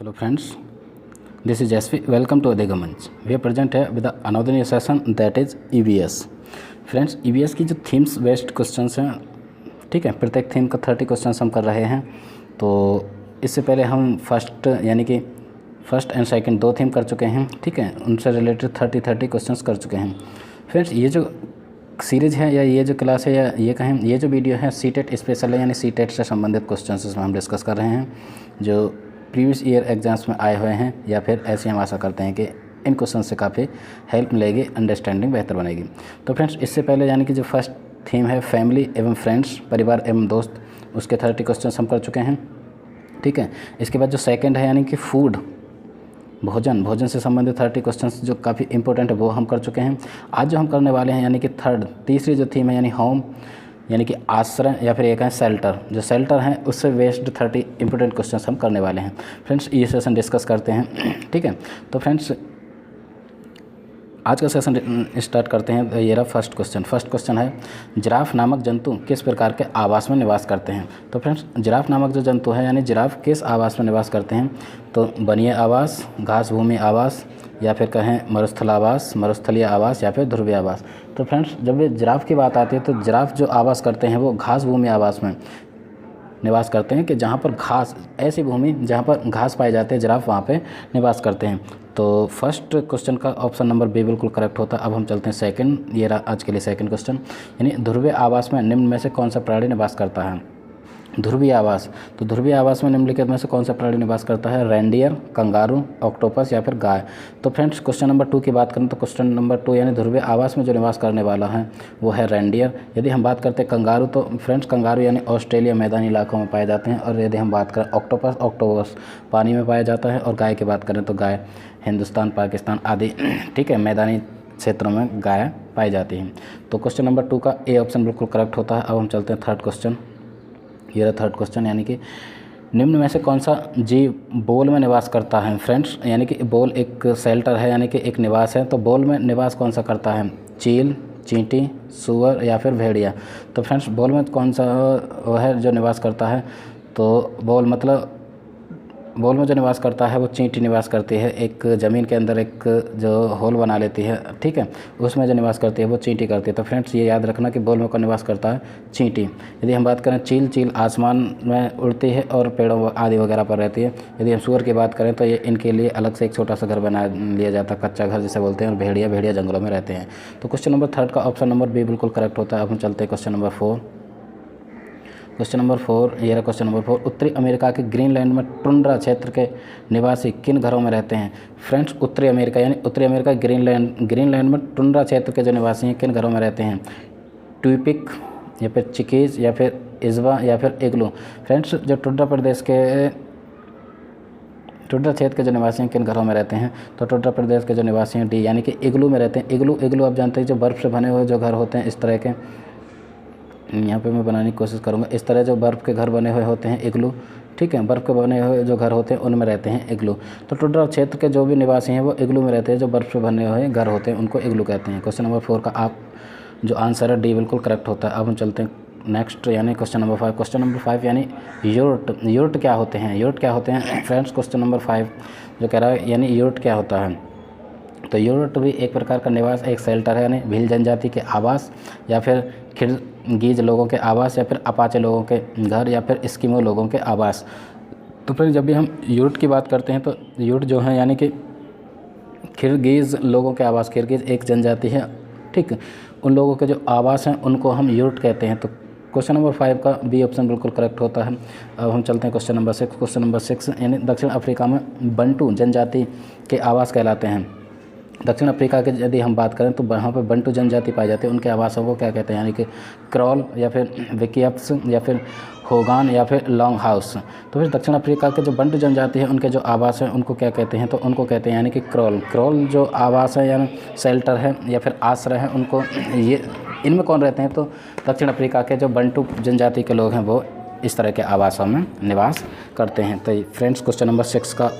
Hello friends, this is Jasvi. Welcome to Adega Manch. We are present here with another new session that is EVS. Friends EVS की जो themes based questions हैं, ठीक है, प्रत्येक theme का 30 questions हम कर रहे हैं। तो इससे पहले हम फर्स्ट एंड सेकंड दो थीम कर चुके हैं, ठीक है, उनसे रिलेटेड 30 क्वेश्चंस कर चुके हैं। फ्रेंड्स ये जो सीरीज़ है या ये जो क्लास है या ये कहें ये जो वीडियो है सीटेट स्पेशल है, यानी सीटेट से संबंधित क्वेश्चंस इसमें हम डिस्कस कर रहे हैं जो प्रीवियस ईयर एग्जाम्स में आए हुए हैं, या फिर ऐसे हम आशा करते हैं कि इन क्वेश्चन से काफ़ी हेल्प मिलेगी, अंडरस्टैंडिंग बेहतर बनेगी। तो फ्रेंड्स इससे पहले यानी कि जो फर्स्ट थीम है फैमिली एवं फ्रेंड्स, परिवार एवं दोस्त, उसके 30 क्वेश्चन हम कर चुके हैं, ठीक है। इसके बाद जो सेकंड है यानी कि फूड, भोजन से संबंधित 30 क्वेश्चंस जो काफ़ी इंपॉर्टेंट है वो हम कर चुके हैं। आज जो हम करने वाले हैं यानी कि तीसरी जो थीम है यानी होम, यानी कि आश्रय या फिर एक है शेल्टर, जो शेल्टर हैं उससे बेस्ड 30 इंपॉर्टेंट क्वेश्चंस हम करने वाले हैं। फ्रेंड्स ये सेशन डिस्कस करते हैं, ठीक है। तो फ्रेंड्स आज का सेशन स्टार्ट करते हैं। तो ये रहा फर्स्ट क्वेश्चन है जिराफ नामक जंतु किस प्रकार के आवास में निवास करते हैं। तो फ्रेंड्स जिराफ नामक जो जंतु है यानी जिराफ किस आवास में निवास करते हैं, तो वनीय आवास, घास भूमि आवास, या फिर कहें मरुस्थलीय आवास या फिर ध्रुवीय आवास। तो फ्रेंड्स जब ये जिराफ की बात आती है तो जिराफ जो आवास करते हैं वो घास भूमि आवास में निवास करते हैं, कि जहाँ पर घास, ऐसी भूमि जहाँ पर घास पाए जाते हैं जिराफ वहाँ पे निवास करते हैं। तो फर्स्ट क्वेश्चन का ऑप्शन नंबर बी बिल्कुल करेक्ट होता है। अब हम चलते हैं सेकंड, ये रहा आज के लिए सेकंड क्वेश्चन, यानी ध्रुवीय आवास में निम्न में से कौन सा प्राणी निवास करता है। ध्रुवीय आवास, तो ध्रुवीय आवास में निम्नलिखित में से कौन सा प्राणी निवास करता है, रेंडियर, कंगारू, ऑक्टोपस या फिर गाय। तो फ्रेंड्स क्वेश्चन नंबर 2 की बात करें तो क्वेश्चन नंबर 2 यानी ध्रुवीय आवास में जो निवास करने वाला है वो है रेंडियर। यदि हम बात करते हैं कंगारू, तो फ्रेंड्स कंगारू यानी ऑस्ट्रेलिया मैदानी इलाकों में पाए जाते हैं। और यदि हम बात करें ऑक्टोपस पानी में पाया जाता है। और गाय की बात करें तो गाय हिंदुस्तान, पाकिस्तान आदि, ठीक है, मैदानी क्षेत्रों में गाय पाई जाती हैं। तो क्वेश्चन नंबर 2 का ए ऑप्शन बिल्कुल करेक्ट होता है। अब हम चलते हैं थर्ड क्वेश्चन, ये रहा थर्ड क्वेश्चन, यानी कि निम्न में से कौन सा जीव बोल में निवास करता है। फ्रेंड्स यानी कि बोल एक शेल्टर है, यानी कि एक निवास है। तो बोल में निवास कौन सा करता है, चील, चींटी, सूअर या फिर भेड़िया। तो फ्रेंड्स बोल में कौन सा वो है जो निवास करता है, तो बोल में जो निवास करता है वो चींटी निवास करती है। एक ज़मीन के अंदर एक जो होल बना लेती है, ठीक है, उसमें जो निवास करती है वो चींटी करती है। तो फ्रेंड्स ये याद रखना कि बोल में कौन निवास करता है, चींटी। यदि हम बात करें चील आसमान में उड़ती है और पेड़ों आदि वगैरह पर रहती है। यदि हम सूअर की बात करें तो ये इनके लिए अलग से एक छोटा सा घर बना लिया जाता है, कच्चा घर जिसे बोलते हैं। और भेड़िया जंगलों में रहते हैं। तो क्वेश्चन नंबर 3 का ऑप्शन नंबर बी बिल्कुल करेक्ट होता है। अब हम चलते हैं क्वेश्चन नंबर 4। क्वेश्चन नंबर 4, ये रहा क्वेश्चन नंबर 4, उत्तरी अमेरिका के ग्रीनलैंड में टुंड्रा क्षेत्र के निवासी किन घरों में रहते हैं। फ्रेंड्स उत्तरी अमेरिका यानी उत्तरी अमेरिका ग्रीनलैंड में टुंड्रा क्षेत्र के जो निवासी हैं किन घरों में रहते हैं, ट्यूपिक या फिर चिकीज या फिर इजवा या फिर इग्लू। फ्रेंड्स जो टुंड्रा क्षेत्र के जो निवासी हैं किन घरों में रहते हैं, तो टुंड्रा प्रदेश के जो निवासी हैं डी यानी कि इग्लू में रहते हैं। इग्लू आप जानते हैं जो बर्फ़ से बने हुए जो घर होते हैं, इस तरह के, यहाँ पे मैं बनाने की कोशिश करूँगा, इस तरह जो बर्फ़ के घर बने हुए होते हैं इग्लू, ठीक है, बर्फ़ के बने हुए जो घर होते हैं उनमें रहते हैं इग्लू। तो टुंड्रा क्षेत्र के जो भी निवासी हैं वो इग्लू में रहते हैं, जो बर्फ़ से बने हुए घर होते हैं उनको इग्लू कहते हैं। क्वेश्चन नंबर 4 का आप जो आंसर है डी बिल्कुल करेक्ट होता है। अब हम चलते हैं नेक्स्ट, यानी क्वेश्चन नंबर 5। क्वेश्चन नंबर 5 यानी यूर्ट क्या होते हैं। फ्रेंड्स क्वेश्चन नंबर 5 जो कह रहा है यानी यूर्ट क्या होता है, तो यूर्ट भी एक प्रकार का निवास, एक शेल्टर है, यानी भील जनजाति के आवास या फिर किर्गिज लोगों के आवास या फिर अपाचे लोगों के घर या फिर एस्किमो लोगों के आवास। तो फिर जब भी हम यूर्ट की बात करते हैं तो यूर्ट जो है यानी कि किर्गिज लोगों के आवास, किर्गिज एक जनजाति है, ठीक, उन लोगों के जो आवास हैं उनको हम यूर्ट कहते हैं। तो क्वेश्चन नंबर 5 का बी ऑप्शन बिल्कुल करेक्ट होता है। अब हम चलते हैं क्वेश्चन नंबर 6। क्वेश्चन नंबर 6 यानी दक्षिण अफ्रीका में बंटू जनजाति के आवास कहलाते हैं। दक्षिण अफ्रीका के यदि हम बात करें तो वहाँ पर बंटू जनजाति पाई जाती है, उनके आवासों को क्या कहते हैं, यानी कि क्रॉल या फिर विकियप्स या फिर होगान या फिर लॉन्ग हाउस। तो फिर दक्षिण अफ्रीका के जो बंटू जनजाति है उनके जो आवास हैं उनको क्या कहते हैं, तो उनको कहते हैं यानी कि क्रॉल जो आवास है यानी शेल्टर है या फिर आश्रय है, उनको ये इनमें कौन रहते हैं, तो दक्षिण अफ्रीका के जो बंटू जनजाति के लोग हैं वो इस तरह के आवासों में निवास करते हैं। तो फ्रेंड्स क्वेश्चन नंबर 6 का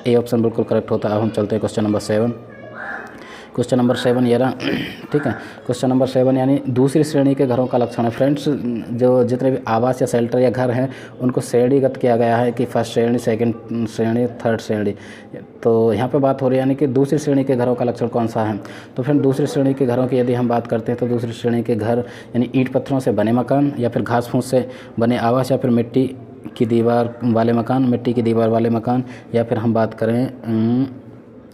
ए ऑप्शन बिल्कुल करेक्ट होता है। अब हम चलते हैं क्वेश्चन नंबर 7, क्वेश्चन नंबर 7 ये रहा, ठीक है। क्वेश्चन नंबर 7 यानी दूसरी श्रेणी के घरों का लक्षण है। फ्रेंड्स, जो जितने भी आवास या शेल्टर या घर हैं उनको श्रेणीगत किया गया है कि फर्स्ट श्रेणी, सेकंड श्रेणी, थर्ड श्रेणी। तो यहाँ पे बात हो रही है यानी कि दूसरी श्रेणी के घरों का लक्षण कौन सा है। तो फ्रेंड, दूसरी श्रेणी के घरों की यदि हम बात करते हैं तो दूसरी श्रेणी के घर यानी ईंट पत्थरों से बने मकान या फिर घास फूस से बने आवास या फिर मिट्टी की दीवार वाले मकान, मिट्टी की दीवार वाले मकान, या फिर हम बात करें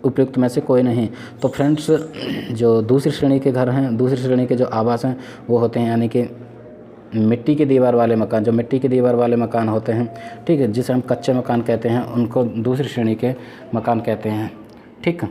उपयुक्त में से कोई नहीं। तो फ्रेंड्स, जो दूसरी श्रेणी के घर हैं, दूसरी श्रेणी के जो आवास हैं वो होते हैं यानी कि मिट्टी की दीवार वाले मकान। जो मिट्टी की दीवार वाले मकान होते हैं, ठीक है, जिसे हम कच्चे मकान कहते हैं, उनको दूसरी श्रेणी के मकान कहते हैं, ठीक है।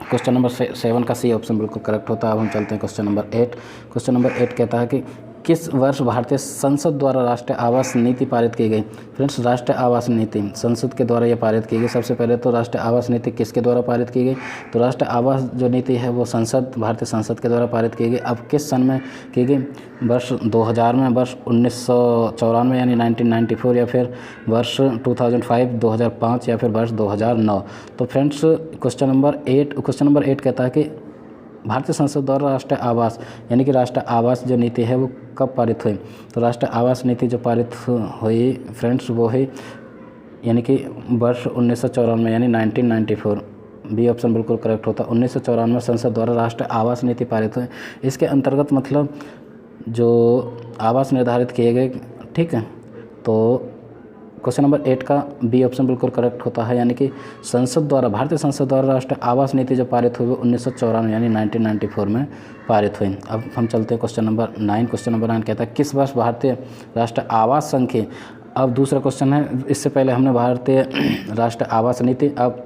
क्वेश्चन नंबर 7 का सी ऑप्शन बिल्कुल करेक्ट होता है। अब हम चलते हैं क्वेश्चन नंबर 8। क्वेश्चन नंबर 8 कहता है कि किस वर्ष भारतीय संसद द्वारा राष्ट्रीय आवास नीति पारित की गई। फ्रेंड्स, राष्ट्रीय आवास नीति संसद के द्वारा ये पारित की गई। सबसे पहले तो राष्ट्रीय आवास नीति किसके द्वारा पारित की गई, तो राष्ट्रीय आवास जो नीति है वो भारतीय संसद के द्वारा पारित की गई। अब किस सन में की गई, वर्ष 2000 में, वर्ष 1994 यानी 1994, या फिर वर्ष 2005, 2005, या फिर वर्ष 2009। तो फ्रेंड्स, क्वेश्चन नंबर 8 कहता है कि भारतीय संसद द्वारा राष्ट्रीय आवास यानी कि राष्ट्रीय आवास जो नीति है वो कब पारित हुई। तो राष्ट्रीय आवास नीति जो पारित हुई फ्रेंड्स वो है यानी कि वर्ष 1994 यानी 1994। बी ऑप्शन बिल्कुल करेक्ट होता। 1994 में संसद द्वारा राष्ट्रीय आवास नीति पारित हुई। इसके अंतर्गत मतलब जो आवास निर्धारित किए गए, ठीक है। तो क्वेश्चन नंबर 8 का बी ऑप्शन बिल्कुल करेक्ट होता है यानी कि भारतीय संसद द्वारा राष्ट्रीय आवास नीति जो पारित हुई वो 1994 यानी 1994 में पारित हुई। अब हम चलते हैं क्वेश्चन नंबर 9। क्वेश्चन नंबर 9 कहता है किस वर्ष भारतीय राष्ट्रीय आवास संघ की, अब दूसरा क्वेश्चन है, इससे पहले हमने भारतीय राष्ट्रीय आवास नीति, अब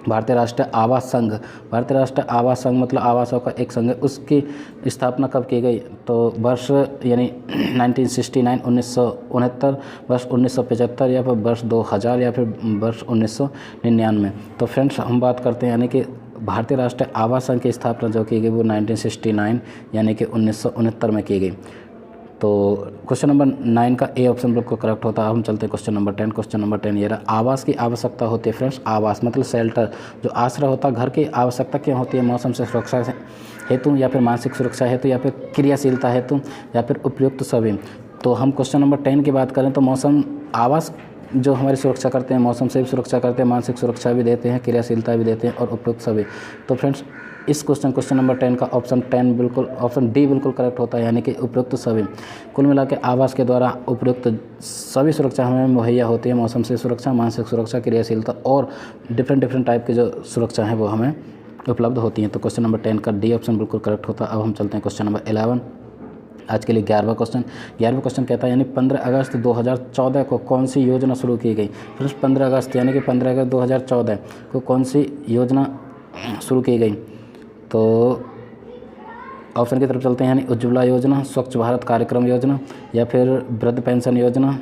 भारतीय राष्ट्रीय आवास संघ। भारतीय राष्ट्रीय आवास संघ मतलब आवासों का एक संघ है, उसकी स्थापना कब की गई, तो वर्ष यानी 1969, 1969, वर्ष 1975, या फिर वर्ष 2000, या फिर वर्ष 1999। तो फ्रेंड्स, हम बात करते हैं यानी कि भारतीय राष्ट्रीय आवास संघ की स्थापना जो की गई वो 1969 यानी कि 1969 में की गई। तो क्वेश्चन नंबर 9 का ए ऑप्शन बिल्कुल करेक्ट होता है। हम चलते हैं क्वेश्चन नंबर 10। क्वेश्चन नंबर 10 ये रहा, आवास की आवश्यकता होती है। फ्रेंड्स, आवास मतलब शेल्टर, जो आश्रय होता है, घर की आवश्यकता क्यों होती है, मौसम से सुरक्षा हेतु, या फिर मानसिक सुरक्षा हेतु, या फिर क्रियाशीलता हेतु, या फिर उपयुक्त सभी। तो हम क्वेश्चन नंबर 10 की बात करें तो मौसम, आवास जो हमारी सुरक्षा करते हैं, मौसम से भी सुरक्षा करते हैं, मानसिक सुरक्षा भी देते हैं, क्रियाशीलता भी देते हैं, और उपयुक्त सभी। तो फ्रेंड्स, इस क्वेश्चन नंबर 10 का ऑप्शन डी बिल्कुल करेक्ट होता है यानी कि उपयुक्त सभी। कुल मिला के आवास के द्वारा उपयुक्त सभी सुरक्षा हमें मुहैया होती है, मौसम से सुरक्षा, मानसिक सुरक्षा, क्रियाशीलता, और डिफरेंट टाइप की जो सुरक्षा है वो हमें उपलब्ध होती हैं। तो क्वेश्चन नंबर 10 का डी ऑप्शन बिल्कुल करेक्ट होता है। अब हम चलते हैं क्वेश्चन नंबर 11। आज के लिए 11वां क्वेश्चन कहता है यानी 15 अगस्त 2014 को कौन सी योजना शुरू की गई। फ्रेंड्स, 15 अगस्त यानी कि 15 अगस्त 2014 को कौन सी योजना शुरू की गई। तो ऑप्शन की तरफ चलते हैं यानी उज्ज्वला योजना, स्वच्छ भारत कार्यक्रम योजना, या फिर वृद्ध पेंशन योजना,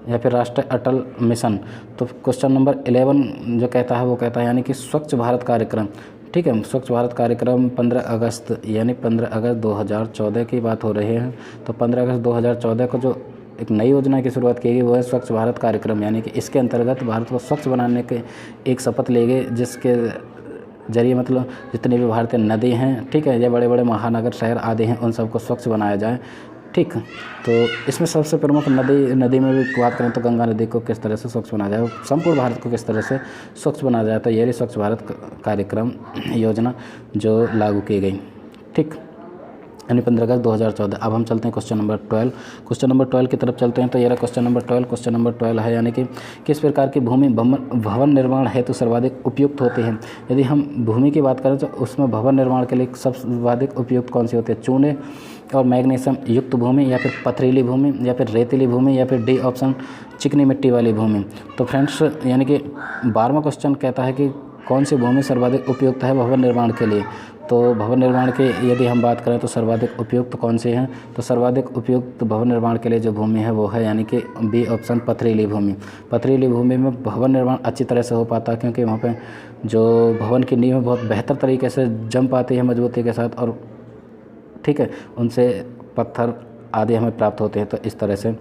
या फिर राष्ट्रीय अटल मिशन। तो क्वेश्चन नंबर 11 जो कहता है वो कहता है यानी कि स्वच्छ भारत कार्यक्रम, ठीक है। स्वच्छ भारत कार्यक्रम 15 अगस्त यानी 15 अगस्त 2014 की बात हो रही है। तो 15 अगस्त 2014 को जो एक नई योजना की शुरुआत की गई वो है स्वच्छ भारत कार्यक्रम, यानी कि इसके अंतर्गत भारत को स्वच्छ बनाने के एक शपथ ली गई, जिसके जरिए मतलब जितनी भी भारतीय नदी हैं, ठीक है, या बड़े बड़े महानगर शहर आदि हैं, उन सबको स्वच्छ बनाया जाए, ठीक। तो इसमें सबसे प्रमुख नदी में भी बात करें तो गंगा नदी को किस तरह से स्वच्छ बनाया जाए, संपूर्ण भारत को किस तरह से स्वच्छ बनाया जाए, तो ये स्वच्छ भारत कार्यक्रम योजना जो लागू की गई, ठीक, यानी 15 अगस्त 2014। अब हम चलते हैं क्वेश्चन नंबर 12। क्वेश्चन नंबर 12 की तरफ चलते हैं। तो ये रहा क्वेश्चन नंबर 12 है यानी कि किस प्रकार की भूमि भवन निर्माण हेतु सर्वाधिक उपयुक्त होती है। यदि हम भूमि की बात करें तो उसमें भवन निर्माण के लिए सर्वाधिक उपयुक्त कौन सी होती है, चूने और मैग्नीशियम युक्त भूमि, या फिर पथरीली भूमि, या फिर रेतीली भूमि, या फिर डी ऑप्शन चिकनी मिट्टी वाली भूमि। तो फ्रेंड्स, यानी कि 12वां क्वेश्चन कहता है कि कौन सी भूमि सर्वाधिक उपयुक्त है भवन निर्माण के लिए। तो भवन निर्माण की यदि हम बात करें तो सर्वाधिक उपयुक्त कौन सी है, तो सर्वाधिक उपयुक्त भवन निर्माण के लिए जो भूमि है वो है यानी कि बी ऑप्शन पथरीली भूमि। पथरीली भूमि में भवन निर्माण अच्छी तरह से हो पाता है, क्योंकि वहाँ पे जो भवन की नींव बहुत बेहतर तरीके से जम पाती है मजबूती के साथ, और ठीक है, उनसे पत्थर आदि हमें प्राप्त होते हैं। तो इस तरह से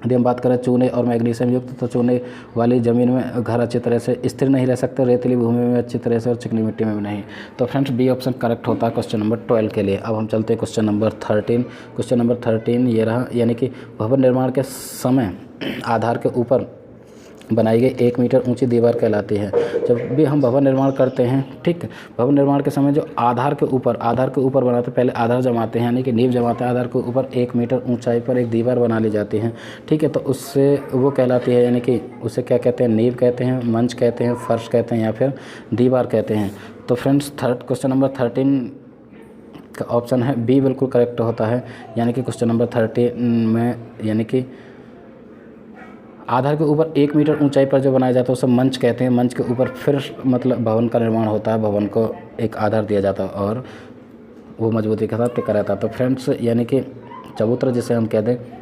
यदि हम बात करें चूने और मैग्नीशियम युक्त, तो चूने वाली ज़मीन में घर अच्छी तरह से स्थिर नहीं रह सकते, रेतीली भूमि में अच्छी तरह से और चिकनी मिट्टी में भी नहीं। तो फ्रेंड्स बी ऑप्शन करेक्ट होता है क्वेश्चन नंबर 12 के लिए। अब हम चलते हैं क्वेश्चन नंबर 13। क्वेश्चन नंबर 13 ये रहा, यानी कि भवन निर्माण के समय आधार के ऊपर बनाई गई 1 मीटर ऊंची दीवार कहलाती है। जब भी हम भवन निर्माण करते हैं, ठीक, भवन निर्माण के समय जो आधार के ऊपर बनाते हैं, पहले आधार जमाते हैं यानी कि नींव जमाते हैं, आधार के ऊपर 1 मीटर ऊंचाई पर एक दीवार बना ली जाती है, ठीक है। तो उससे वो कहलाती है, यानी कि उसे क्या कहते हैं, नींव कहते हैं, मंच कहते हैं, फर्श कहते हैं या फिर दीवार कहते हैं। तो फ्रेंड्स क्वेश्चन नंबर 13 का ऑप्शन है बी बिल्कुल करेक्ट होता है, यानी कि क्वेश्चन नंबर 13 में यानी कि आधार के ऊपर 1 मीटर ऊंचाई पर जो बनाया जाता है उसे मंच कहते हैं। मंच के ऊपर फिर मतलब भवन का निर्माण होता है, भवन को एक आधार दिया जाता है और वो मजबूती के साथ टिका रहता है। तो फ्रेंड्स यानी कि चबूतरा जिसे हम कहते हैं,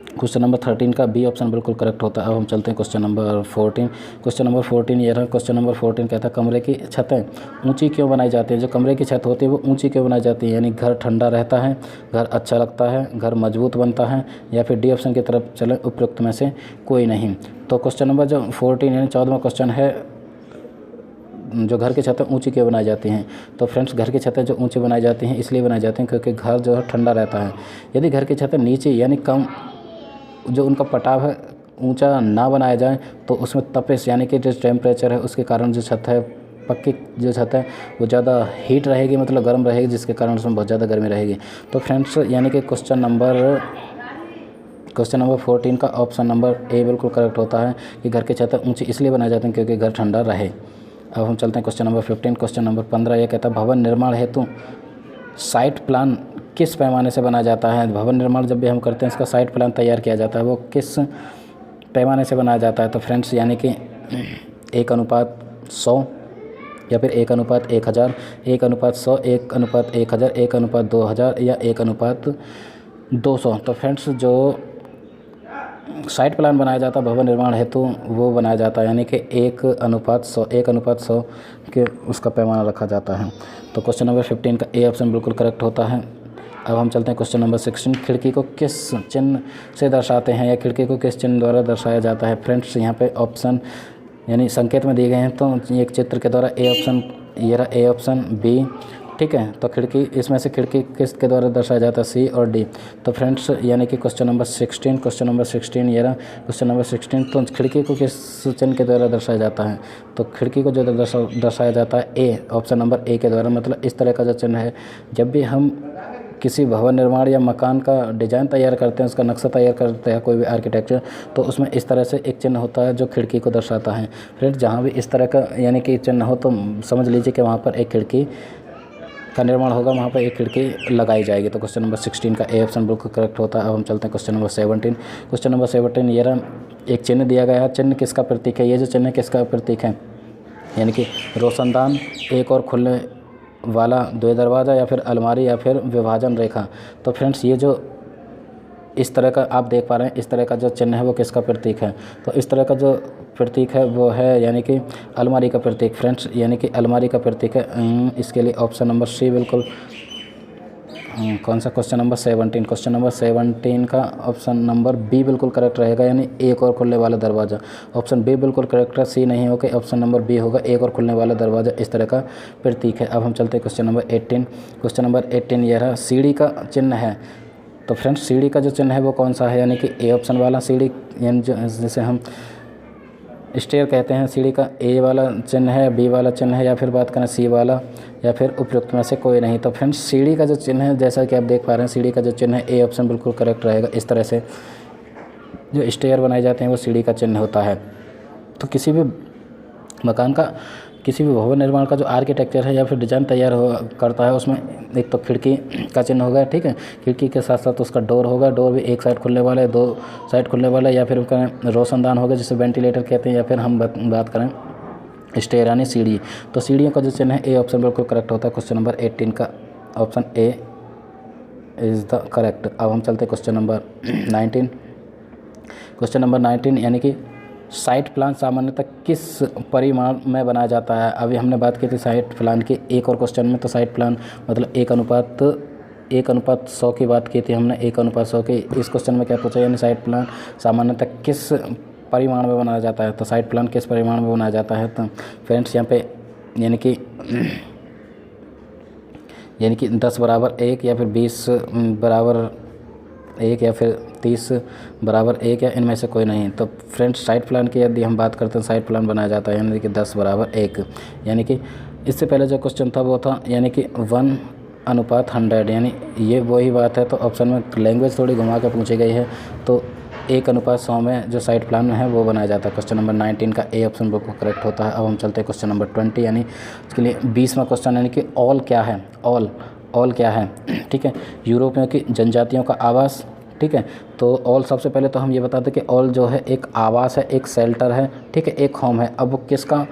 क्वेश्चन नंबर 13 का बी ऑप्शन बिल्कुल करेक्ट होता है। अब हम चलते हैं क्वेश्चन नंबर 14। क्वेश्चन नंबर 14 ये रहा, क्वेश्चन नंबर 14 कहता है कमरे की छतें ऊंची क्यों बनाई जाती है। जो कमरे की छत होती है वो ऊंची क्यों बनाई जाती है, यानी घर ठंडा रहता है, घर अच्छा लगता है, घर मजबूत बनता है, या फिर डी ऑप्शन की तरफ चले, उपयुक्त में से कोई नहीं। तो क्वेश्चन नंबर जो 14 यानी 14वां क्वेश्चन है, जो घर की छतें ऊंची क्यों बनाई जाती हैं। तो फ्रेंड्स घर की छतें जो ऊंची बनाई जाती हैं इसलिए बनाई जाती हैं क्योंकि घर जो है ठंडा रहता है। यदि घर की छतें नीचे यानी कम, जो उनका पटाव है ऊंचा ना बनाया जाए तो उसमें तपिश यानी कि जो टेम्परेचर है उसके कारण जो छत है, पक्की जो छत है वो ज़्यादा हीट रहेगी, मतलब गर्म रहेगी, जिसके कारण उसमें बहुत ज़्यादा गर्मी रहेगी। तो फ्रेंड्स यानी कि क्वेश्चन नंबर 14 का ऑप्शन नंबर ए बिल्कुल करेक्ट होता है कि घर की छतें ऊंची इसलिए बनाई जाती हैं क्योंकि घर ठंडा रहे। अब हम चलते हैं क्वेश्चन नंबर 15। क्वेश्चन नंबर 15 ये कहता है भवन निर्माण हेतु साइट प्लान किस पैमाने से बनाया जाता है। भवन निर्माण जब भी हम करते हैं इसका साइट प्लान तैयार किया जाता है, वो किस पैमाने से बनाया जाता है। तो फ्रेंड्स यानी कि 1:100 या फिर 1:1000, 1:100, 1:1000, 1:2000 या 1:200। तो फ्रेंड्स जो साइट प्लान बनाया जाता है भवन निर्माण हेतु वो बनाया जाता है यानी कि 1:100 के उसका पैमाना रखा जाता है। तो क्वेश्चन नंबर 15 का ए ऑप्शन बिल्कुल करेक्ट होता है। अब हम चलते हैं क्वेश्चन नंबर 16। खिड़की को किस चिन्ह से दर्शाते हैं या खिड़की को किस चिन्ह द्वारा दर्शाया जाता है। फ्रेंड्स यहाँ पे ऑप्शन यानी संकेत में दिए गए हैं, तो एक चित्र के द्वारा ए ऑप्शन, ये रहा ए ऑप्शन बी, ठीक है। तो खिड़की, इसमें से खिड़की किसके द्वारा दर्शाया जाता है, सी और डी। तो फ्रेंड्स यानी कि क्वेश्चन नंबर 16 ये रहा क्वेश्चन नंबर 16। तो खिड़की को किस चिन्ह के द्वारा दर्शाया जाता है। तो खिड़की को जो दर्शाया जाता है ए ऑप्शन नंबर ए के द्वारा, मतलब इस तरह का जो चिन्ह है। जब भी हम किसी भवन निर्माण या मकान का डिज़ाइन तैयार करते हैं, उसका नक्शा तैयार करते हैं, कोई भी आर्किटेक्चर, तो उसमें इस तरह से एक चिन्ह होता है जो खिड़की को दर्शाता है। फ्रेंड्स जहाँ भी इस तरह का यानी कि चिन्ह हो तो समझ लीजिए कि वहाँ पर एक खिड़की का निर्माण होगा, वहाँ पर एक खिड़की लगाई जाएगी। तो क्वेश्चन नंबर 16 का ए ऑप्शन बिल्कुल करेक्ट होता है। अब हम चलते हैं क्वेश्चन नंबर 17। क्वेश्चन नंबर 17 ये रहा, एक चिन्ह दिया गया है, चिन्ह किसका प्रतीक है। ये जो चिन्ह किसका प्रतीक है, यानी कि रोशनदान, एक और खुलने वाला 2 दरवाज़ा या फिर अलमारी या फिर विभाजन रेखा। तो फ्रेंड्स ये जो इस तरह का आप देख पा रहे हैं, इस तरह का जो चिन्ह है वो किसका प्रतीक है। तो इस तरह का जो प्रतीक है वो है यानी कि अलमारी का प्रतीक। फ्रेंड्स यानी कि अलमारी का प्रतीक है। इसके लिए ऑप्शन नंबर सी बिल्कुल, कौन सा क्वेश्चन नंबर 17, क्वेश्चन नंबर 17 का ऑप्शन नंबर बी बिल्कुल करेक्ट रहेगा, यानी एक और खुलने वाला दरवाज़ा। ऑप्शन बी बिल्कुल करेक्ट है, सी नहीं होगा, ऑप्शन नंबर बी होगा, एक और खुलने वाला दरवाज़ा इस तरह का प्रतीक है। अब हम चलते हैं क्वेश्चन नंबर 18। क्वेश्चन नंबर 18 यह रहा, सीढ़ी का चिन्ह है। तो फ्रेंड्स सीढ़ी का जो चिन्ह है वो कौन सा है, यानी कि ए ऑप्शन वाला सीढ़ी, यानी जैसे हम स्टेयर कहते हैं, सीढ़ी का ए वाला चिन्ह है, बी वाला चिन्ह है, या फिर बात करें सी वाला, या फिर उपयुक्त में से कोई नहीं। तो फ्रेंड्स सीढ़ी का जो चिन्ह है, जैसा कि आप देख पा रहे हैं, सीढ़ी का जो चिन्ह है ए ऑप्शन बिल्कुल करेक्ट रहेगा। इस तरह से जो स्टेयर बनाए जाते हैं वो सीढ़ी का चिन्ह होता है। तो किसी भी मकान का, किसी भी भवन निर्माण का जो आर्किटेक्चर है या फिर डिज़ाइन तैयार करता है, उसमें एक तो खिड़की का चिन्ह होगा, ठीक है। खिड़की के साथ साथ उसका डोर होगा, डोर भी एक साइड खुलने वाला है, 2 साइड खुलने वाला है, या फिर उसका रोशनदान होगा जिसे वेंटिलेटर कहते हैं, या फिर हम बात करें स्टेयर यानी सीढ़ी। तो सीढ़ियों का जो चिन्ह है ए ऑप्शन बिल्कुल करेक्ट होता है। क्वेश्चन नंबर 18 का option A is the correct. अब हम चलते हैं क्वेश्चन नंबर 19। क्वेश्चन नंबर 19 यानी कि साइट प्लान सामान्यतः किस परिमाण में बनाया जाता है। अभी हमने बात की थी साइट प्लान की एक और क्वेश्चन में, तो साइट प्लान मतलब 1:2 1:100 की बात की थी हमने, 1:100 की। इस क्वेश्चन में क्या पूछा, यानी साइट प्लान सामान्यतः किस परिमाण में बनाया जाता है, तो साइट प्लान किस परिमाण में बनाया जाता है। तो फ्रेंड्स यहाँ पे यानी कि 10 बराबर 1 या फिर 20 बराबर 1 या फिर 30 बराबर 1 या इनमें से कोई नहीं। तो फ्रेंड्स साइट प्लान की यदि हम बात करते हैं, साइट प्लान बनाया जाता है यानी कि 10 बराबर 1। यानी कि इससे पहले जो क्वेश्चन था वो था यानी कि 1:100, यानी ये वही बात है। तो ऑप्शन में लैंग्वेज थोड़ी घुमा के पूछी गई है, तो 1:100 में जो साइट प्लान है वो बनाया जाता है। क्वेश्चन नंबर 19 का ए ऑप्शन बिल्कुल करेक्ट होता है। अब हम चलते हैं क्वेश्चन नंबर 20, यानी इसके लिए 20वां क्वेश्चन, यानी कि ऑल क्या है, ऑल क्या है। ठीक है, यूरोपियों की जनजातियों का आवास। ठीक है, तो ऑल सबसे पहले तो हम ये बताते हैं कि ऑल जो है एक आवास है, एक शेल्टर है, ठीक है, एक होम है। अब वो किसका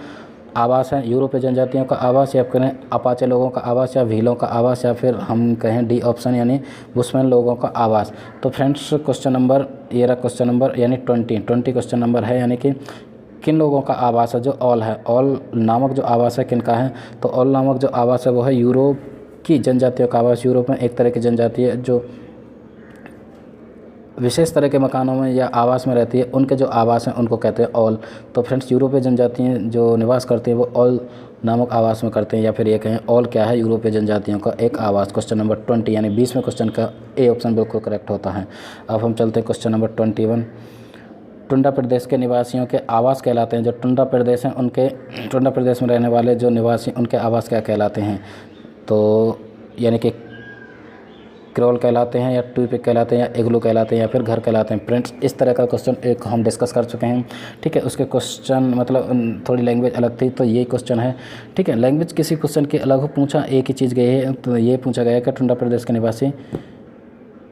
आवास है, यूरोपीय जनजातियों का आवास, या कहें अपाचे लोगों का आवास, या भीलों का आवास, या फिर हम कहें डी ऑप्शन यानी बुशमैन लोगों का आवास। तो फ्रेंड्स क्वेश्चन नंबर ये रहा, क्वेश्चन नंबर यानी 20 क्वेश्चन नंबर है, यानी कि किन लोगों का आवास है जो ऑल है। ऑल नामक जो आवास है किन का है, तो ऑल नामक जो आवास है वो है यूरोप की जनजातियों का आवास। यूरोप में एक तरह की जनजाति है जो विशेष तरह के मकानों में या आवास में रहती है, उनके जो आवास हैं उनको कहते हैं ऑल। तो फ्रेंड्स यूरोपीय जनजातियाँ जो निवास करती हैं वो ऑल नामक आवास में करते हैं, या फिर ये कहें ऑल क्या है, यूरोपीय जनजातियों का एक आवास। क्वेश्चन नंबर 20 यानी 20वें क्वेश्चन का ए ऑप्शन बिल्कुल करेक्ट होता है। अब हम चलते हैं क्वेश्चन नंबर 21। टुंड्रा प्रदेश के निवासियों के आवास कहलाते हैं, जो टुंड्रा प्रदेश हैं उनके, टुंड्रा प्रदेश में रहने वाले जो निवासी उनके आवास क्या कहलाते हैं, तो यानी कि क्रोल कहलाते हैं, या ट्यूपिक कहलाते हैं, या इग्लू कहलाते हैं, या फिर घर कहलाते हैं। फ्रेंड्स इस तरह का क्वेश्चन एक हम डिस्कस कर चुके हैं। ठीक है, उसके क्वेश्चन मतलब थोड़ी लैंग्वेज अलग थी, तो ये क्वेश्चन है। ठीक है, लैंग्वेज किसी क्वेश्चन की अलग हो, पूछा एक ही चीज़ गई है, तो ये पूछा गया है कि टुंड्रा प्रदेश के निवासी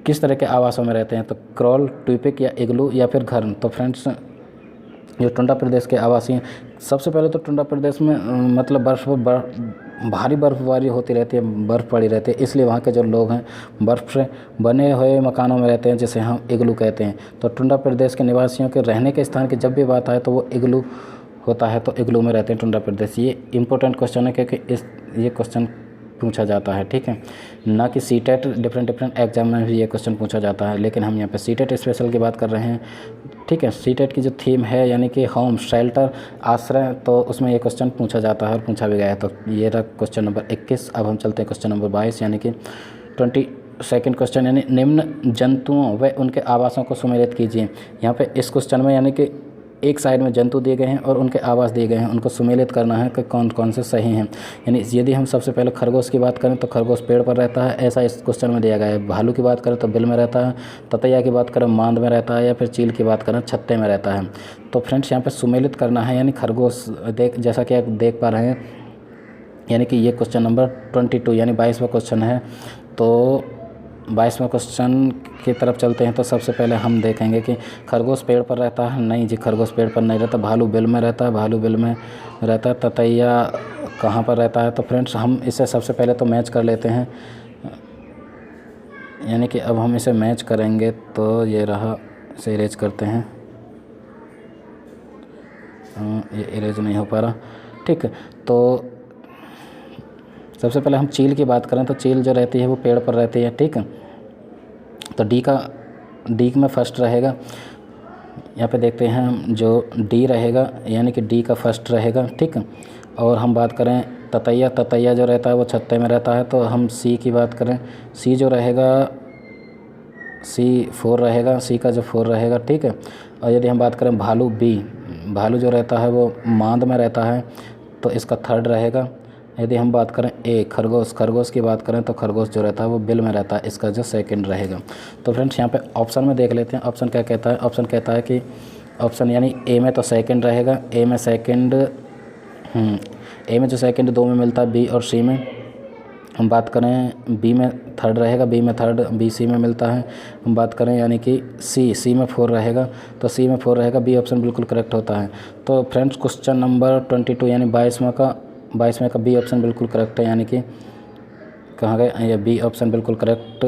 किस तरह के आवासों में रहते हैं, तो क्रोल, ट्यूपिक या इग्लू या फिर घर। तो फ्रेंड्स जो टुंड्रा प्रदेश के आवासी हैं, सबसे पहले तो टुंड्रा प्रदेश में मतलब भारी बर्फबारी होती रहती है, बर्फ़ पड़ी रहती है, इसलिए वहाँ के जो लोग हैं बर्फ़ से बने हुए मकानों में रहते हैं, जिसे हम इग्लू कहते हैं। तो टुंड्रा प्रदेश के निवासियों के रहने के स्थान की जब भी बात आए तो वो इग्लू होता है, तो इग्लू में रहते हैं टुंड्रा प्रदेश। ये इंपॉर्टेंट क्वेश्चन है क्योंकि ये क्वेश्चन पूछा जाता है। ठीक है, ना कि सीटेट डिफरेंट एग्जाम में भी ये क्वेश्चन पूछा जाता है, लेकिन हम यहाँ पे सीटेट स्पेशल की बात कर रहे हैं। ठीक है, सीटेट की जो थीम है यानी कि होम, शेल्टर, आश्रय, तो उसमें ये क्वेश्चन पूछा जाता है और पूछा भी गया है। तो ये रहा क्वेश्चन नंबर 21। अब हम चलते हैं क्वेश्चन नंबर 22 यानी कि 22nd क्वेश्चन, यानी निम्न जंतुओं व उनके आवासों को सुमेलित कीजिए। यहाँ पे इस क्वेश्चन में यानी कि एक साइड में जंतु दिए गए हैं और उनके आवास दिए गए हैं, उनको सुमेलित करना है कि कौन कौन से सही हैं। यानी यदि हम सबसे पहले खरगोश की बात करें तो खरगोश पेड़ पर रहता है, ऐसा इस क्वेश्चन में दिया गया है। भालू की बात करें तो बिल में रहता है, ततैया की बात करें मांद में रहता है, या फिर चील की बात करें छत्ते में रहता है। तो फ्रेंड्स यहाँ पर सुमेलित करना है, यानी खरगोश जैसा कि आप देख पा रहे हैं, यानी कि ये क्वेश्चन नंबर 22 यानी 22वां क्वेश्चन है। तो 22वें क्वेश्चन की तरफ चलते हैं। तो सबसे पहले हम देखेंगे कि खरगोश पेड़ पर रहता है, नहीं जी खरगोश पेड़ पर नहीं रहता। भालू बिल में रहता है, भालू बिल में रहता है। ततैया कहाँ पर रहता है, तो फ्रेंड्स हम इसे सबसे पहले तो मैच कर लेते हैं, यानी कि अब हम इसे मैच करेंगे। तो ये रहा, इसे इरेज करते हैं, ये इरेज नहीं हो पा रहा। ठीक है, तो सबसे पहले हम चील की बात करें तो चील जो रहती है वो पेड़ पर रहती है। ठीक है, तो डी में फर्स्ट रहेगा। यहाँ पे देखते हैं हम, जो डी रहेगा यानी कि डी का फर्स्ट रहेगा। ठीक है, और हम बात करें ततैया जो रहता है वो छत्ते में रहता है। तो हम सी की बात करें, सी जो रहेगा C4 रहेगा, सी का जो 4 रहेगा। ठीक है, और यदि हम बात करें भालू जो रहता है वो मांद में रहता है, तो इसका थर्ड रहेगा। यदि हम बात करें ए खरगोश की बात करें तो खरगोश जो रहता है वो बिल में रहता है, इसका जो सेकंड रहेगा। तो फ्रेंड्स यहाँ पे ऑप्शन में देख लेते हैं, ऑप्शन क्या कहता है। ऑप्शन कहता है कि ऑप्शन यानी ए में तो सेकंड रहेगा, ए में जो सेकंड 2 में मिलता है, बी और सी में। हम बात करें बी में थर्ड रहेगा, बी में थर्ड, बी सी में मिलता है। हम बात करें यानी कि सी में 4 रहेगा, तो सी में 4 रहेगा, बी ऑप्शन बिल्कुल करेक्ट होता है। तो फ्रेंड्स क्वेश्चन नंबर 22 यानी 22वें का बी ऑप्शन बिल्कुल करेक्ट है, यानी कि कहाँ गए ये बी ऑप्शन बिल्कुल करेक्ट।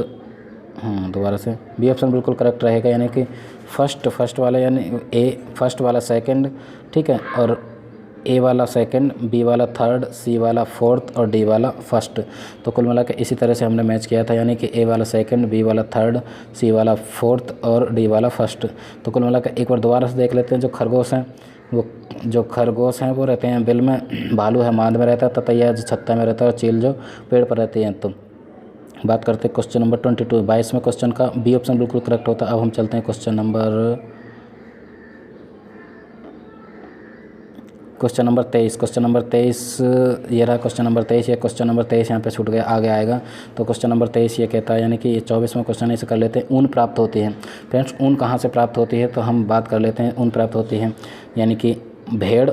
दोबारा से बी ऑप्शन बिल्कुल करेक्ट रहेगा, यानी कि फर्स्ट वाला यानी ए फर्स्ट वाला सेकंड। ठीक है, और ए वाला सेकंड, बी वाला थर्ड, सी वाला फोर्थ और डी वाला फर्स्ट। तो कुल मिला के इसी तरह से हमने मैच किया था, यानी कि ए वाला सेकंड, बी वाला थर्ड, सी वाला फोर्थ और डी वाला फर्स्ट। तो कुल मिला के एक बार दोबारा से देख लेते हैं। जो खरगोश हैं वो रहते हैं बिल में, भालू है मांद में रहता है, ततैया जो छत्ता में रहता है और चील जो पेड़ पर रहती हैं। तो बात करते हैं क्वेश्चन नंबर 22, 22वें क्वेश्चन का बी ऑप्शन बिल्कुल करेक्ट होता है। अब हम चलते हैं क्वेश्चन नंबर 23। क्वेश्चन नंबर 23 ये रहा क्वेश्चन नंबर 23। ये क्वेश्चन नंबर 23 यहाँ पे छूट गया, आगे आएगा। तो क्वेश्चन नंबर 23 ये कहता है, यानी कि ये 24वां क्वेश्चन इसे कर लेते हैं। ऊन प्राप्त होती है। फ्रेंड्स ऊन कहाँ से प्राप्त होती है, तो हम बात कर लेते हैं। ऊन प्राप्त होती है यानी कि भेड़,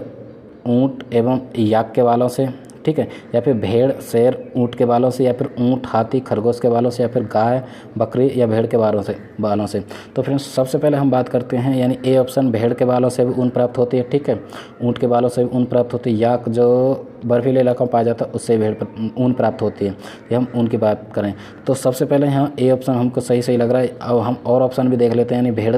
ऊँट एवं याक के बालों से, ठीक है, या फिर भेड़, शेर, ऊँट के बालों से, या फिर ऊँट, हाथी, खरगोश के बालों से, या फिर गाय, बकरी या भेड़ के बालों से। तो फ्रेंड्स सबसे पहले हम बात करते हैं, यानी ए ऑप्शन भेड़ के बालों से भी ऊन प्राप्त होती है, ठीक है, ऊँट के बालों से भी ऊन प्राप्त होती है, याक जो बर्फीले इलाकों में पाया जाता है उससे भेड़ पर ऊन प्राप्त होती है। ये हम ऊन की बात करें तो सबसे पहले यहाँ ए ऑप्शन हमको सही लग रहा है। अब हम और ऑप्शन भी देख लेते हैं, यानी भेड़,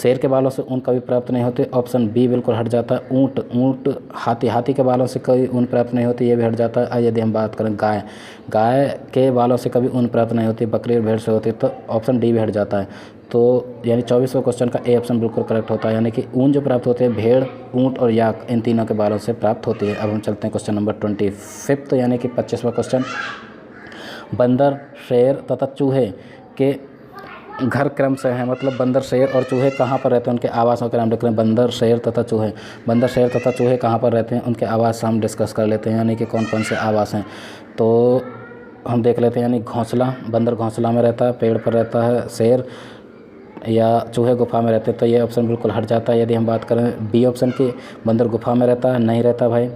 शेर के बालों से ऊन कभी प्राप्त नहीं होती, ऑप्शन बी बिल्कुल हट जाता है। ऊँट, हाथी के बालों से कभी ऊन प्राप्त नहीं होती, ये भी हट जाता है। यदि हम बात करें गाय के बालों से कभी ऊन प्राप्त नहीं होती, बकरी और भेड़ से होती है, तो ऑप्शन डी भी हट जाता है। तो यानी 24वें क्वेश्चन का ए ऑप्शन बिल्कुल करेक्ट होता है, यानी कि ऊन जो प्राप्त होते हैं भेड़, ऊँट और याक इन तीनों के बालों से प्राप्त होती है। अब हम चलते हैं क्वेश्चन नंबर 25, तो यानी कि 25वां क्वेश्चन। बंदर, शेर तथा चूहे के घर क्रम से हैं, मतलब बंदर, शेर और चूहे कहाँ पर रहते हैं, उनके आवासों के नाम लिख रहे हैं। बंदर, शेर तथा चूहे कहाँ पर रहते हैं, उनके आवास हम डिस्कस कर लेते हैं, यानी कि कौन कौन से आवास हैं। तो हम देख लेते हैं, यानी घोंसला, बंदर घोंसला में रहता है, पेड़ पर रहता है। शेर या चूहे गुफा में रहते हैं, तो ये ऑप्शन बिल्कुल हट जाता है। यदि हम बात करें बी ऑप्शन की, बंदर गुफा में रहता है, नहीं रहता भाई,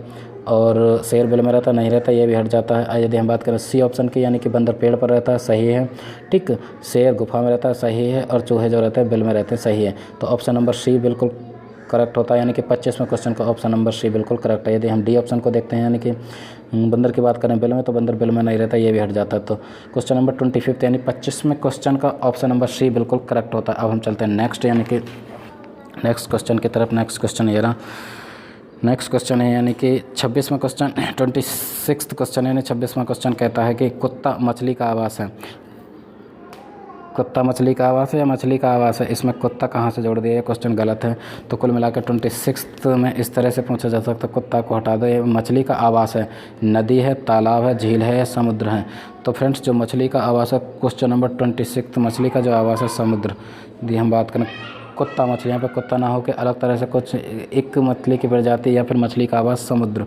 और शेर बिल में रहता नहीं रहता, ये भी हट जाता है। यदि हम बात करें सी ऑप्शन की, यानी कि बंदर पेड़ पर रहता है, सही है, ठीक, शेर गुफा में रहता है, सही है, और चूहे जो रहते हैं बिल में रहते हैं, सही है। तो ऑप्शन नंबर सी बिल्कुल करेक्ट होता है, यानी कि 25वें क्वेश्चन का ऑप्शन नंबर सी बिल्कुल करेक्ट है। यदि हम डी ऑप्शन को देखते हैं, यानी कि बंदर की बात करें बिल में, तो बंदर बिल में नहीं रहता, ये भी हट जाता है। तो क्वेश्चन नंबर 25 यानी 25वें क्वेश्चन का ऑप्शन नंबर सी बिल्कुल करेक्ट होता है। अब हम चलते हैं नेक्स्ट, यानी कि नेक्स्ट क्वेश्चन की तरफ। नेक्स्ट क्वेश्चन ये रहा, नेक्स्ट क्वेश्चन है, यानी कि 26वां क्वेश्चन, 26वां क्वेश्चन, यानी 26वां क्वेश्चन कहता है कि कुत्ता मछली का आवास है। कुत्ता मछली का आवास है या मछली का आवास है, इसमें कुत्ता कहाँ से जोड़ दिया, ये क्वेश्चन गलत है। तो कुल मिलाकर 26 में इस तरह से पूछा जा सकता है, कुत्ता को हटा दो, ये मछली का आवास है, नदी है, तालाब है, झील है या समुद्र है। तो फ्रेंड्स जो मछली का आवास है, क्वेश्चन नंबर 26 मछली का जो आवास है समुद्र। यदि हम बात करें कुत्ता मछली, यहाँ पर कुत्ता ना होकर अलग तरह से कुछ एक मछली की प्रजाति या फिर मछली का आवास समुद्र,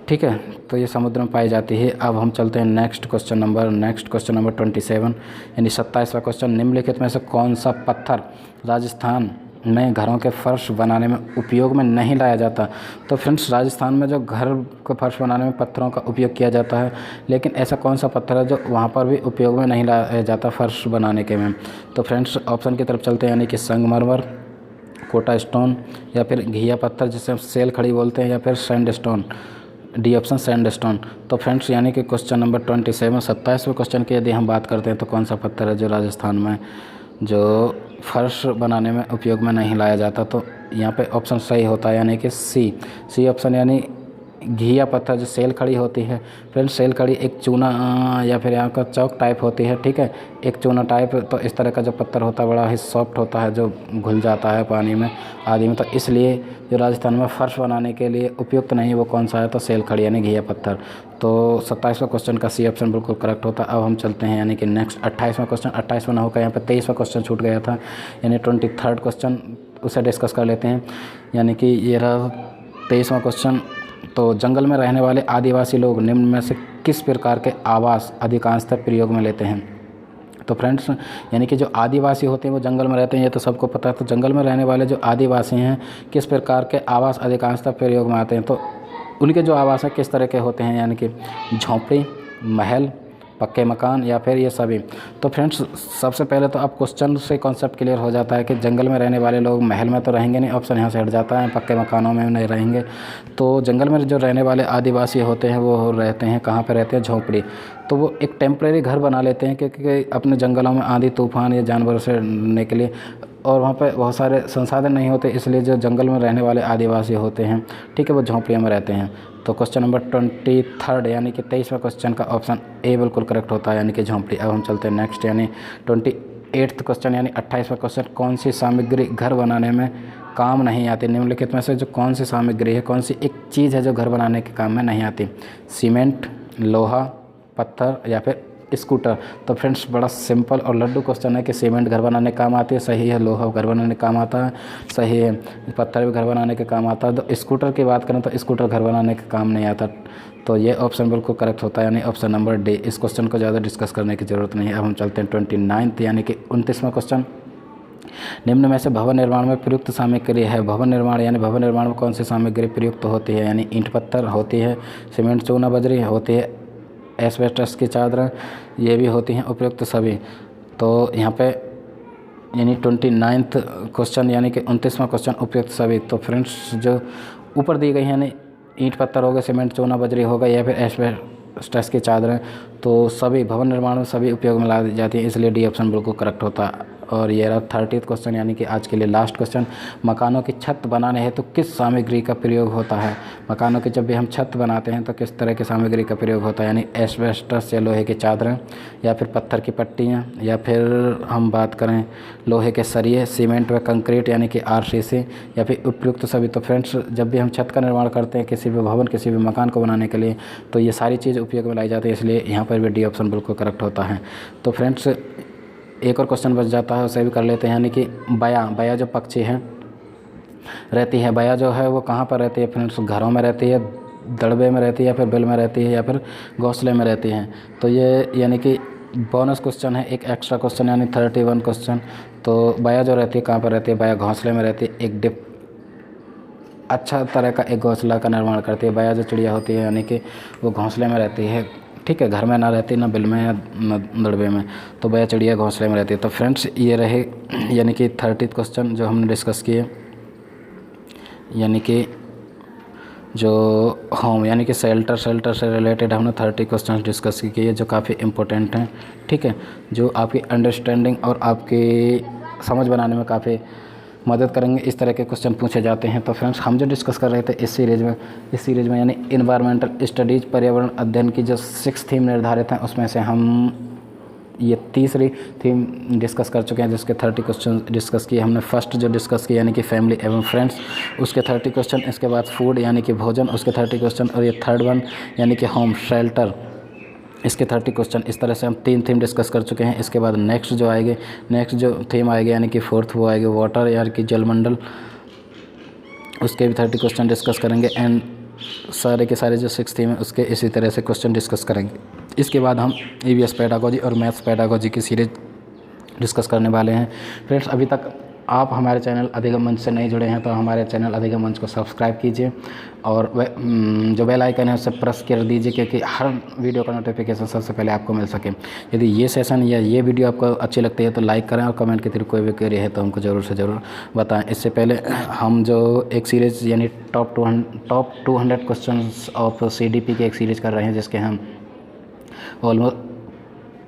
ठीक है, तो ये समुद्र में पाई जाती है। अब हम चलते हैं नेक्स्ट क्वेश्चन नंबर 27 यानी 27वां क्वेश्चन। निम्नलिखित में से कौन सा पत्थर राजस्थान में घरों के फर्श बनाने में उपयोग में नहीं लाया जाता। तो फ्रेंड्स राजस्थान में जो घर को फर्श बनाने में पत्थरों का उपयोग किया जाता है, लेकिन ऐसा कौन सा पत्थर है जो वहाँ पर भी उपयोग में नहीं लाया जाता फर्श बनाने के में। तो फ्रेंड्स ऑप्शन की तरफ चलते हैं, यानी कि संगमरमर, कोटा स्टोन या फिर घिया पत्थर जिसे हम सेल खड़ी बोलते हैं, या फिर sand stone, D option sand stone. तो फ्रेंड्स यानी कि क्वेश्चन नंबर 27वें क्वेश्चन की यदि हम बात करते हैं तो कौन सा पत्थर है जो राजस्थान में जो फर्श बनाने में उपयोग में नहीं लाया जाता, तो यहाँ पे ऑप्शन सही होता है, यानी कि सी ऑप्शन, यानी घिया पत्थर जो सेल खड़ी होती है। फ्रेंड्स सेल खड़ी एक चूना या फिर यहाँ का चौक टाइप होती है, ठीक है, एक चूना टाइप। तो इस तरह का जो पत्थर होता है बड़ा ही सॉफ्ट होता है, जो घुल जाता है पानी में आदि में, तो इसलिए जो राजस्थान में फर्श बनाने के लिए उपयुक्त नहीं है वो कौन सा है, तो सेल खड़ी यानी घिया पत्थर। तो 27वां क्वेश्चन का सी ऑप्शन बिल्कुल करेक्ट होता है। अब हम चलते हैं, यानी कि नेक्स्ट 28वां क्वेश्चन। 28वां ना होकर यहाँ पर 23वां क्वेश्चन छूट गया था, यानी 23rd क्वेश्चन, उसे डिस्कस कर लेते हैं। यानी कि ये रहा 23वां क्वेश्चन। तो जंगल में रहने वाले आदिवासी लोग निम्न में से किस प्रकार के आवास अधिकांशतः प्रयोग में लेते हैं। तो फ्रेंड्स यानी कि जो आदिवासी होते हैं वो जंगल में रहते हैं, ये तो सबको पता है। तो जंगल में रहने वाले जो आदिवासी हैं किस प्रकार के आवास अधिकांशतः प्रयोग में आते हैं, तो उनके जो आवास है किस तरह के होते हैं, यानी कि झोंपड़ी, महल, पक्के मकान या फिर ये सभी। तो फ्रेंड्स सबसे पहले तो आप क्वेश्चन से कॉन्सेप्ट क्लियर हो जाता है कि जंगल में रहने वाले लोग महल में तो रहेंगे नहीं, ऑप्शन यहाँ से हट जाता है, पक्के मकानों में नहीं रहेंगे। तो जंगल में जो रहने वाले आदिवासी होते हैं वो रहते हैं, कहाँ पे रहते हैं, झोंपड़ी। तो वो एक टेम्परेरी घर बना लेते हैं, क्योंकि अपने जंगलों में आंधी तूफान या जानवरों से लड़ने के लिए और वहाँ पे बहुत सारे संसाधन नहीं होते, इसलिए जो जंगल में रहने वाले आदिवासी होते हैं, ठीक है, वो झोंपड़ियों में रहते हैं। तो क्वेश्चन नंबर 23 यानी कि 23वां क्वेश्चन का ऑप्शन ए बिल्कुल करेक्ट होता है, यानी कि झोंपड़ी। अब हम चलते हैं नेक्स्ट, यानी 28वां क्वेश्चन यानी 28वां क्वेश्चन, कौन सी सामग्री घर बनाने में काम नहीं आती? निम्नलिखित में से जो कौन सी सामग्री है, कौन सी एक चीज़ है जो घर बनाने के काम में नहीं आती? सीमेंट, लोहा, पत्थर या फिर स्कूटर। तो फ्रेंड्स बड़ा सिंपल और लड्डू क्वेश्चन है कि सीमेंट घर बनाने के काम आती है, सही है। लोहा घर बनाने के काम आता है, सही है। पत्थर भी घर बनाने के काम आता है। तो स्कूटर की बात करें तो स्कूटर घर बनाने के काम नहीं आता, तो ये ऑप्शन बिल्कुल करेक्ट होता है, यानी ऑप्शन नंबर डी। इस क्वेश्चन को ज़्यादा डिस्कस करने की ज़रूरत नहीं है। अब हम चलते हैं 29 यानी कि 29वां क्वेश्चन, निम्न में से भवन निर्माण में प्रयुक्त सामग्री है। भवन निर्माण यानी भवन निर्माण में कौन सी सामग्री प्रयुक्त होती है? यानी ईंट पत्थर होती है, सीमेंट चूना बजरी होती है, एस्बेस्टस की चादर ये भी होती हैं, उपयुक्त सभी। तो यहाँ पे यानी 29वां क्वेश्चन यानी कि 29वां क्वेश्चन उपयुक्त सभी। तो फ्रेंड्स जो ऊपर दी गई हैं, यानी ईंट पत्थर हो गए, सीमेंट चूना बजरी होगा या फिर एस्बेस्टस की चादरें, तो सभी भवन निर्माण में सभी उपयोग में लाई जाती है, इसलिए डी ऑप्शन बिल्कुल करेक्ट होता है। और ये रहा 30वां क्वेश्चन यानी कि आज के लिए लास्ट क्वेश्चन, मकानों की छत बनाने हेतु तो किस सामग्री का प्रयोग होता है? मकानों की जब भी हम छत बनाते हैं तो किस तरह की सामग्री का प्रयोग होता है? यानी एस्बेस्टस या लोहे की चादरें या फिर पत्थर की पट्टियाँ या फिर हम बात करें लोहे के सरिये, सीमेंट व कंक्रीट यानी कि RCC या फिर उपयुक्त सभी। तो फ्रेंड्स जब भी हम छत का निर्माण करते हैं किसी भी भवन किसी भी मकान को बनाने के लिए, तो ये सारी चीज़ उपयोग में लाई जाती है, इसलिए यहाँ पर भी डी ऑप्शन बिल्कुल करेक्ट होता है। तो फ्रेंड्स एक और क्वेश्चन बच जाता है, उसे भी कर लेते हैं, यानी कि बया जो पक्षी है रहती है, बया जो है वो कहाँ पर रहती है फ्रेंड्स? घरों में रहती है, दड़बे में रहती है या फिर बिल में रहती है या फिर घोंसले में रहती है। तो ये यानी कि बोनस क्वेश्चन है, एक एक्स्ट्रा क्वेश्चन यानी 31 क्वेश्चन। तो बया जो रहती है कहाँ पर रहती है? बया घोंसले में रहती है, एक डिप अच्छा तरह का एक घोंसला का निर्माण करती है। बया जो चिड़िया होती है यानी कि वो घोंसले में रहती है, ठीक है, घर में ना रहती, ना बिल में या न दड़बे में, तो बया चिड़िया घोंसले में रहती है। तो फ्रेंड्स ये रहे यानी कि 30 क्वेश्चन जो हमने डिस्कस किए, यानी कि जो होम यानी कि शेल्टर से रिलेटेड हमने 30 क्वेश्चन डिस्कस किए जो काफ़ी इम्पोर्टेंट हैं, ठीक है, जो आपकी अंडरस्टैंडिंग और आपकी समझ बनाने में काफ़ी मदद करेंगे। इस तरह के क्वेश्चन पूछे जाते हैं। तो फ्रेंड्स हम जो डिस्कस कर रहे थे इस सीरीज़ में यानी इन्वायरमेंटल स्टडीज़, पर्यावरण अध्ययन की जो 6 थीम निर्धारित हैं, उसमें से हम ये तीसरी थीम डिस्कस कर चुके हैं, जिसके 30 क्वेश्चन डिस्कस किए हमने। फर्स्ट जो डिस्कस किया यानी कि फैमिली एवं फ्रेंड्स, उसके 30 क्वेश्चन, इसके बाद फूड यानी कि भोजन, उसके 30 क्वेश्चन, और ये थर्ड वन यानी कि होम शेल्टर, इसके 30 क्वेश्चन। इस तरह से हम 3 थीम डिस्कस कर चुके हैं। इसके बाद नेक्स्ट जो थीम आएगी यानी कि 4th वो आएगी वाटर यानी कि जलमंडल, उसके भी 30 क्वेश्चन डिस्कस करेंगे। एंड सारे के सारे जो 6 थीम है उसके इसी तरह से क्वेश्चन डिस्कस करेंगे। इसके बाद हम EVS पेडागोजी और मैथ्स पेडागोजी की सीरीज डिस्कस करने वाले हैं। फ्रेंड्स अभी तक आप हमारे चैनल अधिगम मंच से नहीं जुड़े हैं तो हमारे चैनल अधिगम मंच को सब्सक्राइब कीजिए और जो बेल आइकन है उसे प्रेस कर दीजिए, क्योंकि हर वीडियो का नोटिफिकेशन सबसे पहले आपको मिल सके। यदि ये सेशन या ये वीडियो आपको अच्छी लगती है तो लाइक करें और कमेंट के थ्रू कोई भी क्वेरी है तो हमको ज़रूर से ज़रूर बताएं। इससे पहले हम जो एक सीरीज़ यानी टॉप 200 क्वेश्चन ऑफ CDP की एक सीरीज़ कर रहे हैं, जिसके हम ऑलमोस्ट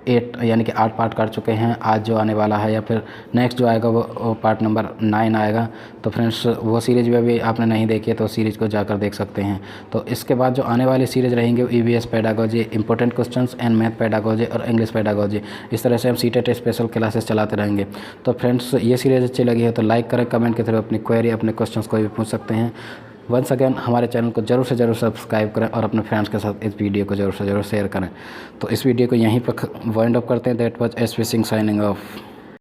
8 यानी कि 8 पार्ट कर चुके हैं। आज जो आने वाला है या फिर नेक्स्ट जो आएगा वो पार्ट नंबर 9 आएगा। तो फ्रेंड्स वो सीरीज़ भी अभी आपने नहीं देखी है तो सीरीज़ को जाकर देख सकते हैं। तो इसके बाद जो आने वाली सीरीज़ रहेंगे वो EVS pedagogy, important questions and math pedagogy और इंग्लिश पेडागोजी, इस तरह से हम CTET स्पेशल क्लासेस चलाते रहेंगे। तो फ्रेंड्स ये सीरीज़ अच्छी लगी है तो लाइक करें, कमेंट के थ्रू अपनी क्वेरी अपने क्वेश्चंस को भी पूछ सकते हैं। वंस अगेन हमारे चैनल को ज़रूर से ज़रूर सब्सक्राइब करें और अपने फ्रेंड्स के साथ इस वीडियो को ज़रूर से ज़रूर शेयर करें। तो इस वीडियो को यहीं पर वाइंड अप करते हैं। That was SV Singh signing off.